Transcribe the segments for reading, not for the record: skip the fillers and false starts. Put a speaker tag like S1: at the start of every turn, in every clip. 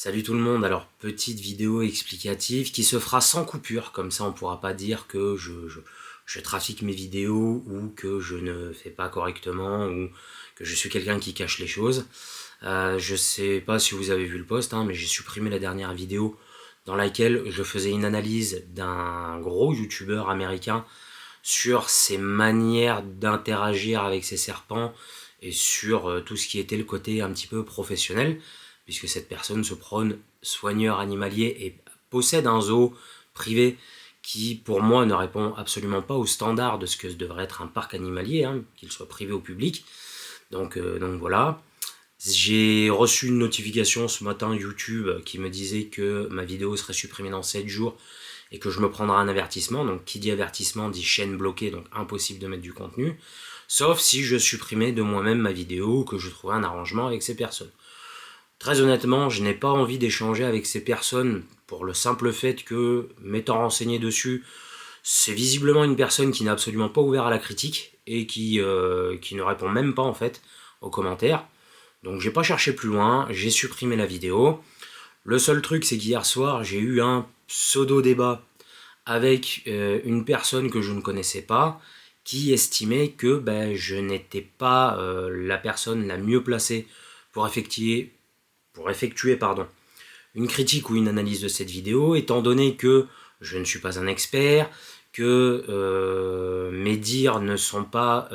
S1: Salut tout le monde, alors petite vidéo explicative qui se fera sans coupure, comme ça on pourra pas dire que je trafique mes vidéos ou que je ne fais pas correctement ou que je suis quelqu'un qui cache les choses. Je sais pas si vous avez vu le post, mais j'ai supprimé la dernière vidéo dans laquelle je faisais une analyse d'un gros youtubeur américain sur ses manières d'interagir avec ses serpents et sur tout ce qui était le côté un petit peu professionnel, puisque cette personne se prône soigneur animalier et possède un zoo privé qui, pour moi, ne répond absolument pas aux standards de ce que devrait être un parc animalier, qu'il soit privé ou public. Donc voilà. J'ai reçu une notification ce matin YouTube qui me disait que ma vidéo serait supprimée dans 7 jours et que je me prendrai un avertissement. Donc qui dit avertissement dit chaîne bloquée, donc impossible de mettre du contenu. Sauf si je supprimais de moi-même ma vidéo ou que je trouvais un arrangement avec ces personnes. Très honnêtement, je n'ai pas envie d'échanger avec ces personnes pour le simple fait que, m'étant renseigné dessus, c'est visiblement une personne qui n'est absolument pas ouverte à la critique et qui ne répond même pas en fait aux commentaires. Donc j'ai pas cherché plus loin, j'ai supprimé la vidéo. Le seul truc, c'est qu'hier soir, j'ai eu un pseudo-débat avec une personne que je ne connaissais pas, qui estimait que je n'étais pas la personne la mieux placée pour effectuer une critique ou une analyse de cette vidéo, étant donné que je ne suis pas un expert, que mes dires ne sont pas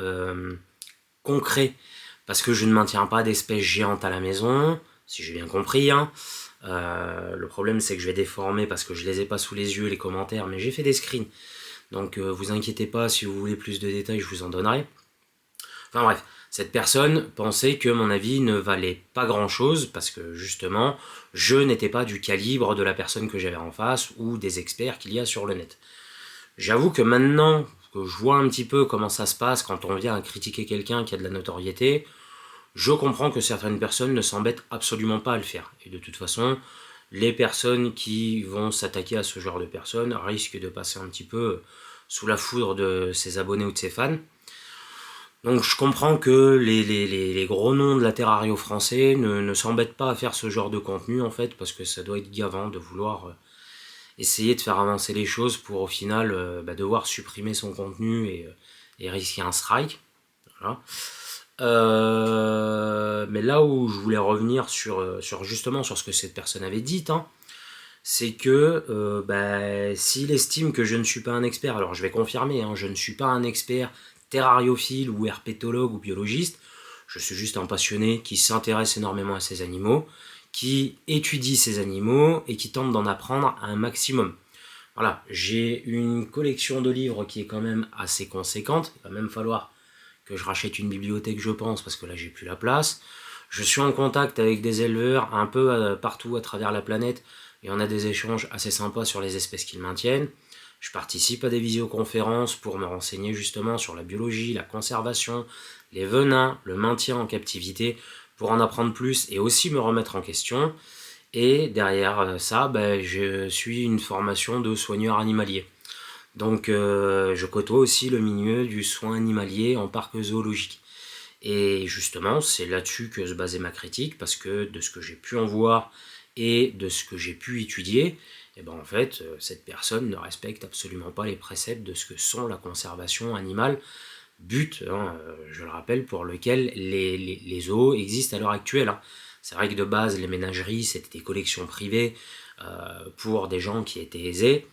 S1: concrets, parce que je ne maintiens pas d'espèces géantes à la maison, si j'ai bien compris. Le problème, c'est que je vais déformer parce que je les ai pas sous les yeux, les commentaires, mais j'ai fait des screens. Donc vous inquiétez pas, si vous voulez plus de détails, je vous en donnerai. Enfin bref, cette personne pensait que mon avis ne valait pas grand-chose parce que justement, je n'étais pas du calibre de la personne que j'avais en face ou des experts qu'il y a sur le net. J'avoue que maintenant que je vois un petit peu comment ça se passe quand on vient à critiquer quelqu'un qui a de la notoriété, je comprends que certaines personnes ne s'embêtent absolument pas à le faire. Et de toute façon, les personnes qui vont s'attaquer à ce genre de personnes risquent de passer un petit peu sous la foudre de ses abonnés ou de ses fans. Donc je comprends que les gros noms de la Terrario français ne s'embêtent pas à faire ce genre de contenu en fait, parce que ça doit être gavant de vouloir essayer de faire avancer les choses pour au final devoir supprimer son contenu et risquer un strike. Voilà. Mais là où je voulais revenir justement sur ce que cette personne avait dit, c'est que s'il estime que je ne suis pas un expert, alors je vais confirmer, je ne suis pas un expert terrariophile ou herpétologue ou biologiste, je suis juste un passionné qui s'intéresse énormément à ces animaux, qui étudie ces animaux et qui tente d'en apprendre un maximum. Voilà, j'ai une collection de livres qui est quand même assez conséquente, il va même falloir que je rachète une bibliothèque je pense, parce que là j'ai plus la place. Je suis en contact avec des éleveurs un peu partout à travers la planète, et on a des échanges assez sympas sur les espèces qu'ils maintiennent. Je participe à des visioconférences pour me renseigner justement sur la biologie, la conservation, les venins, le maintien en captivité, pour en apprendre plus et aussi me remettre en question. Et derrière ça, je suis une formation de soigneur animalier. Donc je côtoie aussi le milieu du soin animalier en parc zoologique. Et justement, c'est là-dessus que se basait ma critique, parce que de ce que j'ai pu en voir et de ce que j'ai pu étudier, en fait, cette personne ne respecte absolument pas les préceptes de ce que sont la conservation animale, but, je le rappelle, pour lequel les zoos existent à l'heure actuelle. C'est vrai que de base, les ménageries, c'était des collections privées pour des gens qui étaient aisés,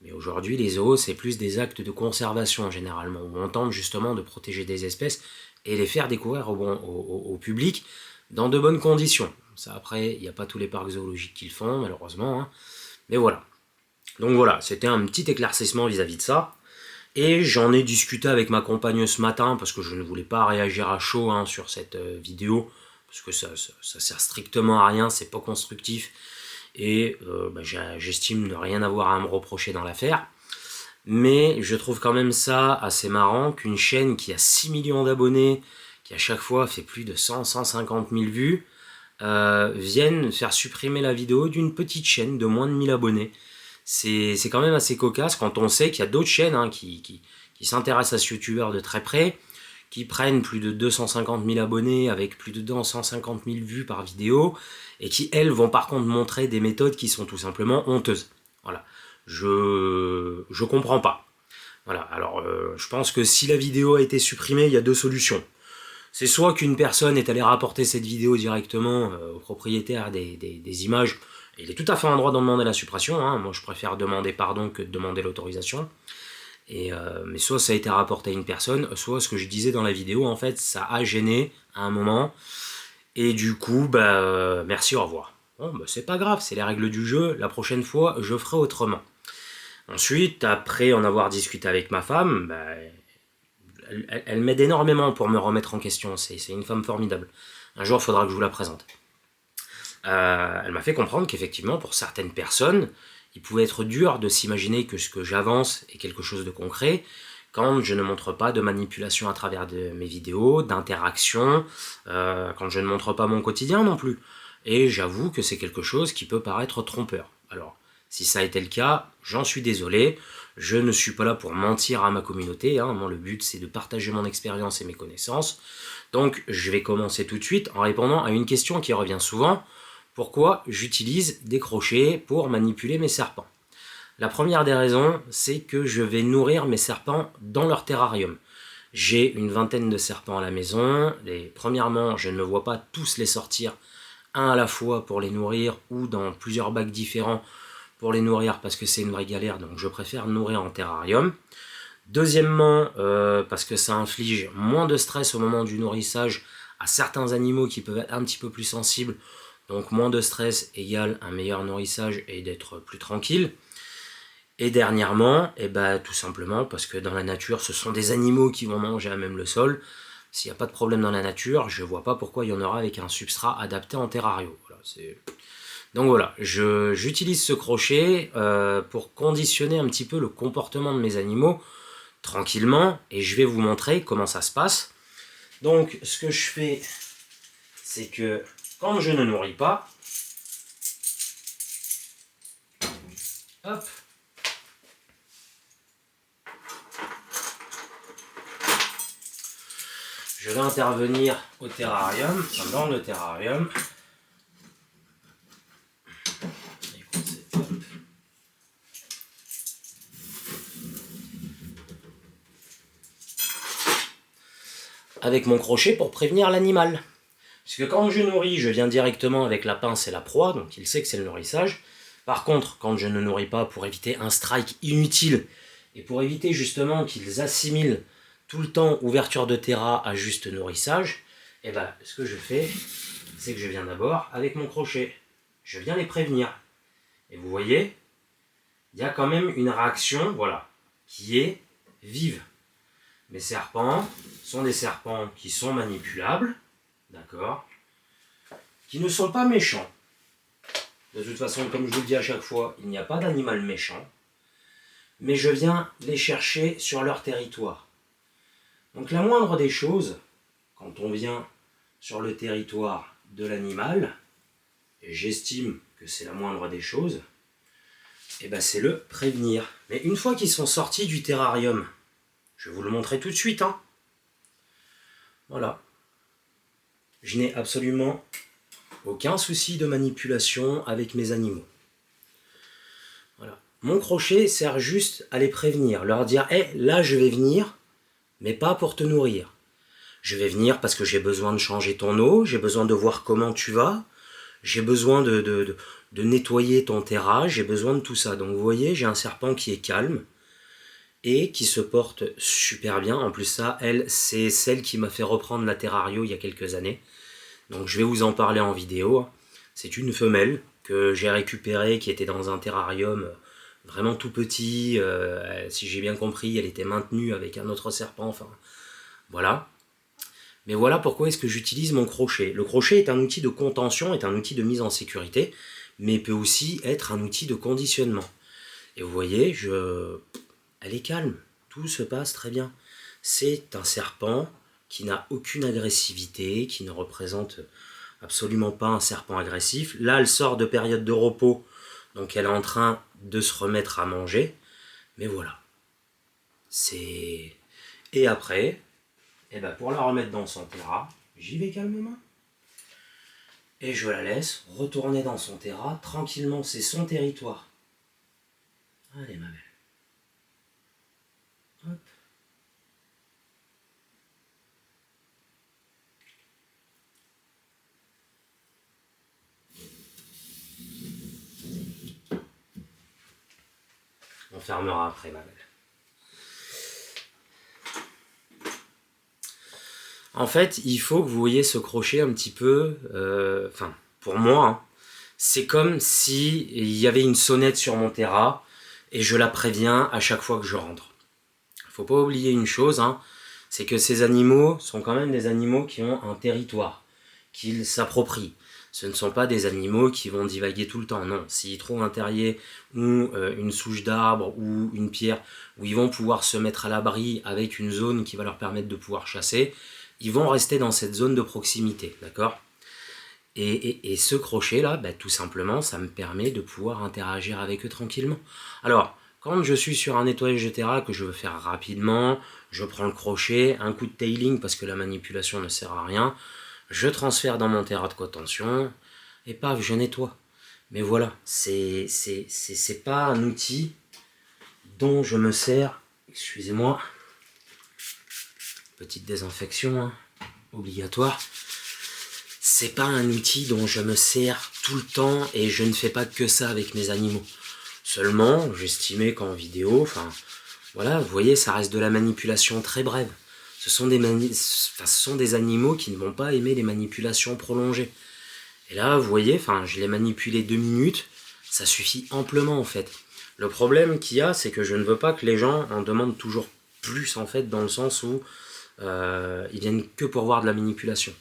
S1: mais aujourd'hui, les zoos, c'est plus des actes de conservation, généralement, où on tente justement de protéger des espèces et les faire découvrir au public dans de bonnes conditions. Ça, après, il n'y a pas tous les parcs zoologiques qui le font, malheureusement, mais voilà. Donc voilà, c'était un petit éclaircissement vis-à-vis de ça. Et j'en ai discuté avec ma compagne ce matin, parce que je ne voulais pas réagir à chaud sur cette vidéo, parce que ça sert strictement à rien, c'est pas constructif, et j'estime ne rien avoir à me reprocher dans l'affaire. Mais je trouve quand même ça assez marrant qu'une chaîne qui a 6 millions d'abonnés, qui à chaque fois fait plus de 100-150 000 vues, vienne faire supprimer la vidéo d'une petite chaîne de moins de 1000 abonnés. C'est quand même assez cocasse quand on sait qu'il y a d'autres chaînes qui s'intéressent à ce youtubeur de très près, qui prennent plus de 250 000 abonnés avec plus de 250 000 vues par vidéo et qui, elles, vont par contre montrer des méthodes qui sont tout simplement honteuses. Voilà. Je comprends pas. Voilà. Alors, je pense que si la vidéo a été supprimée, il y a deux solutions. C'est soit qu'une personne est allée rapporter cette vidéo directement au propriétaire des images, et il est tout à fait en droit d'en demander la suppression, hein. Moi je préfère demander pardon que de demander l'autorisation, mais soit ça a été rapporté à une personne, soit ce que je disais dans la vidéo, en fait, ça a gêné à un moment, et du coup, merci, au revoir. Bon, c'est pas grave, c'est les règles du jeu, la prochaine fois, je ferai autrement. Ensuite, après en avoir discuté avec ma femme, elle m'aide énormément pour me remettre en question, c'est une femme formidable. Un jour, il faudra que je vous la présente. Elle m'a fait comprendre qu'effectivement, pour certaines personnes, il pouvait être dur de s'imaginer que ce que j'avance est quelque chose de concret, quand je ne montre pas de manipulation à travers de mes vidéos, d'interaction, quand je ne montre pas mon quotidien non plus. Et j'avoue que c'est quelque chose qui peut paraître trompeur. Alors, si ça a été le cas, j'en suis désolé. Je ne suis pas là pour mentir à ma communauté, hein. Moi, le but, c'est de partager mon expérience et mes connaissances. Donc, je vais commencer tout de suite en répondant à une question qui revient souvent. Pourquoi j'utilise des crochets pour manipuler mes serpents? La première des raisons, c'est que je vais nourrir mes serpents dans leur terrarium. J'ai une vingtaine de serpents à la maison. Premièrement, je ne vois pas tous les sortir un à la fois pour les nourrir ou dans plusieurs bacs différents pour les nourrir parce que c'est une vraie galère, donc je préfère nourrir en terrarium. Deuxièmement, parce que ça inflige moins de stress au moment du nourrissage à certains animaux qui peuvent être un petit peu plus sensibles, donc moins de stress égale un meilleur nourrissage et d'être plus tranquille. Et dernièrement, tout simplement parce que dans la nature, ce sont des animaux qui vont manger à même le sol. S'il n'y a pas de problème dans la nature, je ne vois pas pourquoi il y en aura avec un substrat adapté en terrario. Voilà, donc voilà, j'utilise ce crochet pour conditionner un petit peu le comportement de mes animaux tranquillement, et je vais vous montrer comment ça se passe. Donc ce que je fais, c'est que quand je ne nourris pas, hop, je vais intervenir au terrarium, dans le terrarium. Avec mon crochet pour prévenir l'animal. Puisque quand je nourris, je viens directement avec la pince et la proie, donc il sait que c'est le nourrissage. Par contre, quand je ne nourris pas, pour éviter un strike inutile, et pour éviter justement qu'ils assimilent tout le temps ouverture de terra à juste nourrissage, ce que je fais, c'est que je viens d'abord avec mon crochet. Je viens les prévenir. Et vous voyez, il y a quand même une réaction, voilà, qui est vive. Mes serpents sont des serpents qui sont manipulables, d'accord, qui ne sont pas méchants. De toute façon, comme je vous le dis à chaque fois, il n'y a pas d'animal méchant, mais je viens les chercher sur leur territoire. Donc la moindre des choses, quand on vient sur le territoire de l'animal, et j'estime que c'est la moindre des choses, c'est le prévenir. Mais une fois qu'ils sont sortis du terrarium, je vais vous le montrer tout de suite, hein. Voilà. Je n'ai absolument aucun souci de manipulation avec mes animaux. Voilà. Mon crochet sert juste à les prévenir, leur dire « là je vais venir, mais pas pour te nourrir. Je vais venir parce que j'ai besoin de changer ton eau, j'ai besoin de voir comment tu vas, j'ai besoin de nettoyer ton terrain, j'ai besoin de tout ça. » Donc vous voyez, j'ai un serpent qui est calme et qui se porte super bien. En plus ça, elle, c'est celle qui m'a fait reprendre la Terrario il y a quelques années. Donc je vais vous en parler en vidéo. C'est une femelle que j'ai récupérée, qui était dans un terrarium vraiment tout petit. Si j'ai bien compris, elle était maintenue avec un autre serpent. Enfin, voilà. Mais voilà pourquoi est-ce que j'utilise mon crochet. Le crochet est un outil de contention, est un outil de mise en sécurité, mais peut aussi être un outil de conditionnement. Et vous voyez, elle est calme, tout se passe très bien. C'est un serpent qui n'a aucune agressivité, qui ne représente absolument pas un serpent agressif. Là, elle sort de période de repos, donc elle est en train de se remettre à manger. Mais voilà. Et après, et ben pour la remettre dans son terrain, j'y vais calmement. Et je la laisse retourner dans son terrain, tranquillement, c'est son territoire. Allez ma belle. Hop. On fermera après ma belle. En fait, il faut que vous voyez ce crochet un petit peu, enfin, pour moi, hein, c'est comme si il y avait une sonnette sur mon terrain et je la préviens à chaque fois que je rentre. Il ne faut pas oublier une chose, hein, c'est que ces animaux sont quand même des animaux qui ont un territoire, qu'ils s'approprient. Ce ne sont pas des animaux qui vont divaguer tout le temps, non. S'ils trouvent un terrier ou une souche d'arbre ou une pierre où ils vont pouvoir se mettre à l'abri avec une zone qui va leur permettre de pouvoir chasser, ils vont rester dans cette zone de proximité, d'accord ? Et ce crochet-là, bah, tout simplement, ça me permet de pouvoir interagir avec eux tranquillement. Alors, quand je suis sur un nettoyage de terrain que je veux faire rapidement, je prends le crochet, un coup de tailing parce que la manipulation ne sert à rien, je transfère dans mon terrain de contention, et paf, je nettoie. Mais voilà, c'est pas un outil dont je me sers, excusez-moi, petite désinfection, hein, obligatoire. C'est pas un outil dont je me sers tout le temps et je ne fais pas que ça avec mes animaux. Seulement, j'estimais qu'en vidéo, enfin, voilà, vous voyez, ça reste de la manipulation très brève. Ce sont des animaux qui ne vont pas aimer les manipulations prolongées. Et là, vous voyez, enfin, je l'ai manipulé 2 minutes, ça suffit amplement en fait. Le problème qu'il y a, c'est que je ne veux pas que les gens en demandent toujours plus en fait, dans le sens où ils viennent que pour voir de la manipulation.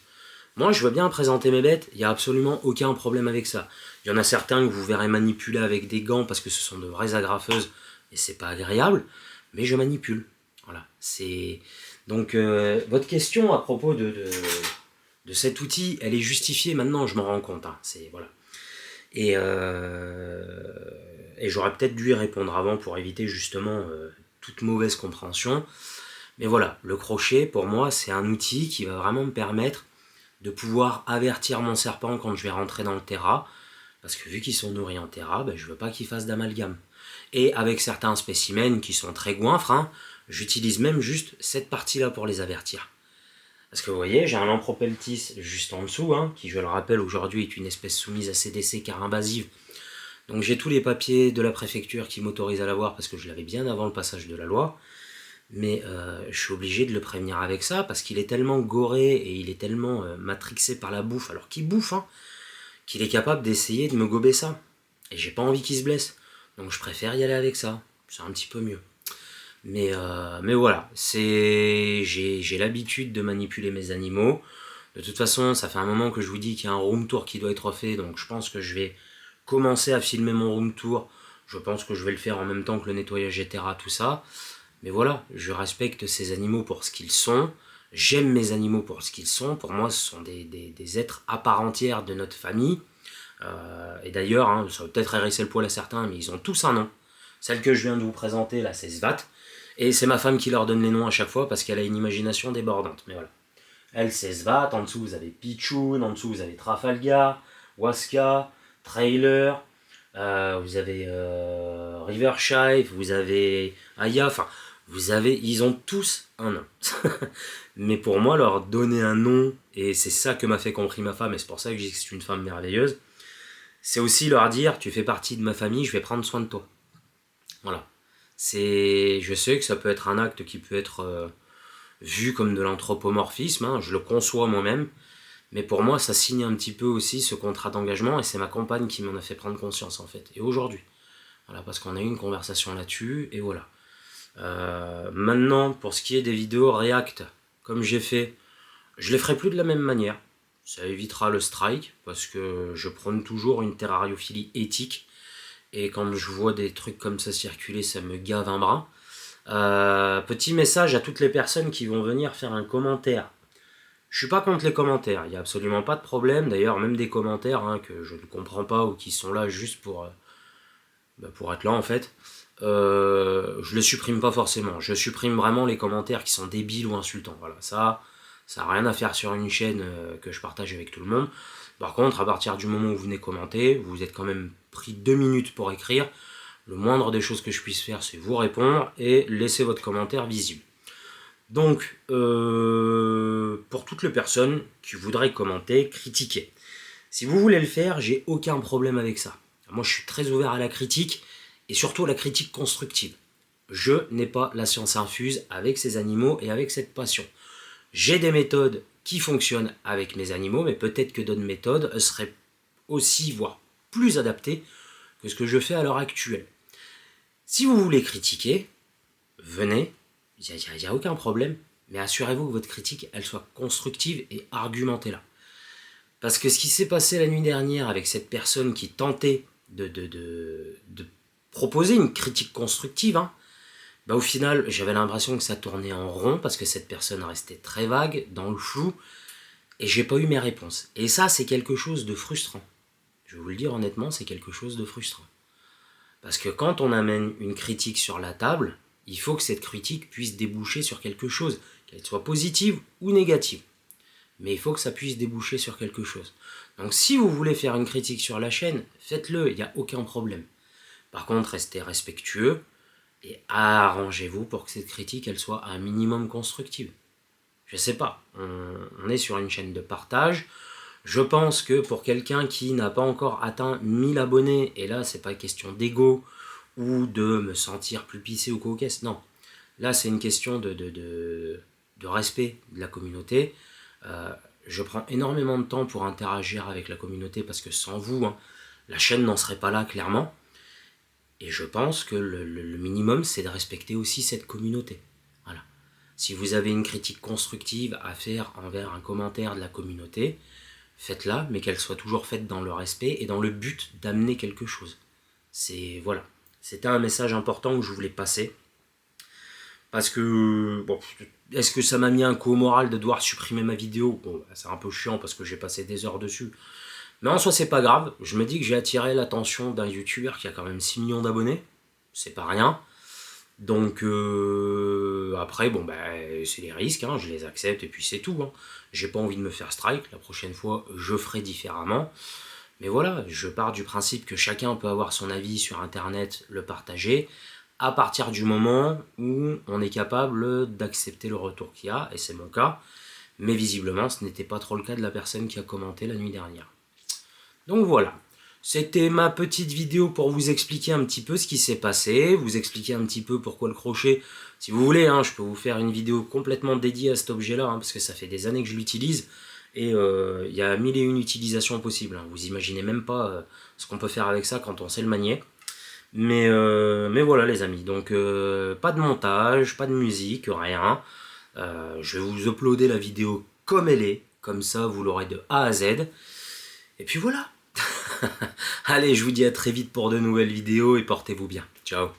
S1: Moi, je veux bien présenter mes bêtes, il n'y a absolument aucun problème avec ça. Il y en a certains que vous verrez manipuler avec des gants parce que ce sont de vraies agrafeuses et c'est pas agréable, mais je manipule. Voilà, c'est... Donc, votre question à propos de cet outil, elle est justifiée maintenant, je m'en rends compte. Hein, c'est, voilà. Et j'aurais peut-être dû y répondre avant pour éviter justement toute mauvaise compréhension. Mais voilà, le crochet, pour moi, c'est un outil qui va vraiment me permettre de pouvoir avertir mon serpent quand je vais rentrer dans le terrain, parce que vu qu'ils sont nourris en terrain, ben, je veux pas qu'ils fassent d'amalgame. Et avec certains spécimens qui sont très goinfres, hein, j'utilise même juste cette partie-là pour les avertir. Parce que vous voyez, j'ai un Lampropeltis juste en dessous, hein, qui je le rappelle aujourd'hui est une espèce soumise à CDC car invasive. Donc j'ai tous les papiers de la préfecture qui m'autorisent à l'avoir parce que je l'avais bien avant le passage de la loi. Mais je suis obligé de le prévenir avec ça parce qu'il est tellement goré et il est tellement matrixé par la bouffe, alors qu'il bouffe, hein, qu'il est capable d'essayer de me gober ça. Et j'ai pas envie qu'il se blesse. Donc je préfère y aller avec ça. C'est un petit peu mieux. Mais voilà, j'ai l'habitude de manipuler mes animaux. De toute façon, ça fait un moment que je vous dis qu'il y a un room tour qui doit être fait, donc je pense que je vais commencer à filmer mon room tour. Je pense que je vais le faire en même temps que le nettoyage etc. tout ça. Mais voilà, je respecte ces animaux pour ce qu'ils sont. J'aime mes animaux pour ce qu'ils sont. Pour moi, ce sont des êtres à part entière de notre famille. Et d'ailleurs, hein, ça va peut-être hérisser le poil à certains, mais ils ont tous un nom. Celle que je viens de vous présenter, là, c'est Svat. Et c'est ma femme qui leur donne les noms à chaque fois parce qu'elle a une imagination débordante. Mais voilà. Elle, c'est Svat. En dessous, vous avez Pichoun. En dessous, vous avez Trafalgar, Waska, Trailer. Vous avez Riverside. Vous avez Aya. Enfin, ils ont tous un nom. Mais pour moi, leur donner un nom, et c'est ça que m'a fait compris ma femme, et c'est pour ça que je dis que c'est une femme merveilleuse, c'est aussi leur dire, tu fais partie de ma famille, je vais prendre soin de toi. Voilà. Je sais que ça peut être un acte qui peut être vu comme de l'anthropomorphisme, hein, je le conçois moi-même, mais pour moi, ça signe un petit peu aussi ce contrat d'engagement, et c'est ma compagne qui m'en a fait prendre conscience, en fait, et aujourd'hui. Voilà, parce qu'on a eu une conversation là-dessus, et voilà. Maintenant, pour ce qui est des vidéos React, comme j'ai fait, je les ferai plus de la même manière. Ça évitera le strike, parce que je prône toujours une terrariophilie éthique. Et quand je vois des trucs comme ça circuler, ça me gave un bras. Petit message à toutes les personnes qui vont venir faire un commentaire. Je suis pas contre les commentaires, il n'y a absolument pas de problème. D'ailleurs, même des commentaires hein, que je ne comprends pas ou qui sont là juste pour pour être là en fait, je les supprime pas forcément. Je supprime vraiment les commentaires qui sont débiles ou insultants. Voilà, ça n'a rien à faire sur une chaîne que je partage avec tout le monde. Par contre, à partir du moment où vous venez commenter, vous êtes quand même pris 2 minutes pour écrire. Le moindre des choses que je puisse faire, c'est vous répondre et laisser votre commentaire visible. Donc, pour toutes les personnes qui voudraient commenter, critiquer. Si vous voulez le faire, j'ai aucun problème avec ça. Moi, je suis très ouvert à la critique et surtout à la critique constructive. Je n'ai pas la science infuse avec ces animaux et avec cette passion. J'ai des méthodes qui fonctionnent avec mes animaux, mais peut-être que d'autres méthodes seraient aussi, voire plus adaptées que ce que je fais à l'heure actuelle. Si vous voulez critiquer, venez, il n'y a aucun problème, mais assurez-vous que votre critique, elle soit constructive et argumentée là. Parce que ce qui s'est passé la nuit dernière avec cette personne qui tentait de proposer une critique constructive, au final, j'avais l'impression que ça tournait en rond parce que cette personne restait très vague, dans le flou, et j'ai pas eu mes réponses. Et ça, c'est quelque chose de frustrant. Je vais vous le dire honnêtement, c'est quelque chose de frustrant. Parce que quand on amène une critique sur la table, il faut que cette critique puisse déboucher sur quelque chose, qu'elle soit positive ou négative. Mais il faut que ça puisse déboucher sur quelque chose. Donc si vous voulez faire une critique sur la chaîne, faites-le, il n'y a aucun problème. Par contre, restez respectueux et arrangez-vous pour que cette critique, elle soit un minimum constructive. Je sais pas, on est sur une chaîne de partage. Je pense que pour quelqu'un qui n'a pas encore atteint 1000 abonnés, et là c'est pas question d'ego ou de me sentir plus pissé ou cocasse, non. Là c'est une question de respect de la communauté. Je prends énormément de temps pour interagir avec la communauté parce que sans vous, la chaîne n'en serait pas là clairement. Et je pense que le minimum c'est de respecter aussi cette communauté. Voilà. Si vous avez une critique constructive à faire envers un commentaire de la communauté, faites-la, mais qu'elle soit toujours faite dans le respect et dans le but d'amener quelque chose. Voilà. C'était un message important que je voulais passer. Parce que, est-ce que ça m'a mis un coup au moral de devoir supprimer ma vidéo ? C'est un peu chiant parce que j'ai passé des heures dessus. Mais en soi, c'est pas grave. Je me dis que j'ai attiré l'attention d'un youtubeur qui a quand même 6 millions d'abonnés. C'est pas rien. Donc, après, c'est les risques, je les accepte et puis c'est tout. J'ai pas envie de me faire strike. La prochaine fois, je ferai différemment. Mais voilà, je pars du principe que chacun peut avoir son avis sur Internet, le partager, à partir du moment où on est capable d'accepter le retour qu'il y a, et c'est mon cas. Mais visiblement, ce n'était pas trop le cas de la personne qui a commenté la nuit dernière. Donc voilà, c'était ma petite vidéo pour vous expliquer un petit peu ce qui s'est passé, vous expliquer un petit peu pourquoi le crochet. Si vous voulez, je peux vous faire une vidéo complètement dédiée à cet objet-là, parce que ça fait des années que je l'utilise, et il y a 1001 utilisations possibles. Vous imaginez même pas ce qu'on peut faire avec ça quand on sait le manier. Mais voilà les amis, donc pas de montage, pas de musique, rien. Je vais vous uploader la vidéo comme elle est, comme ça vous l'aurez de A à Z. Et puis voilà. Allez, je vous dis à très vite pour de nouvelles vidéos et portez-vous bien. Ciao.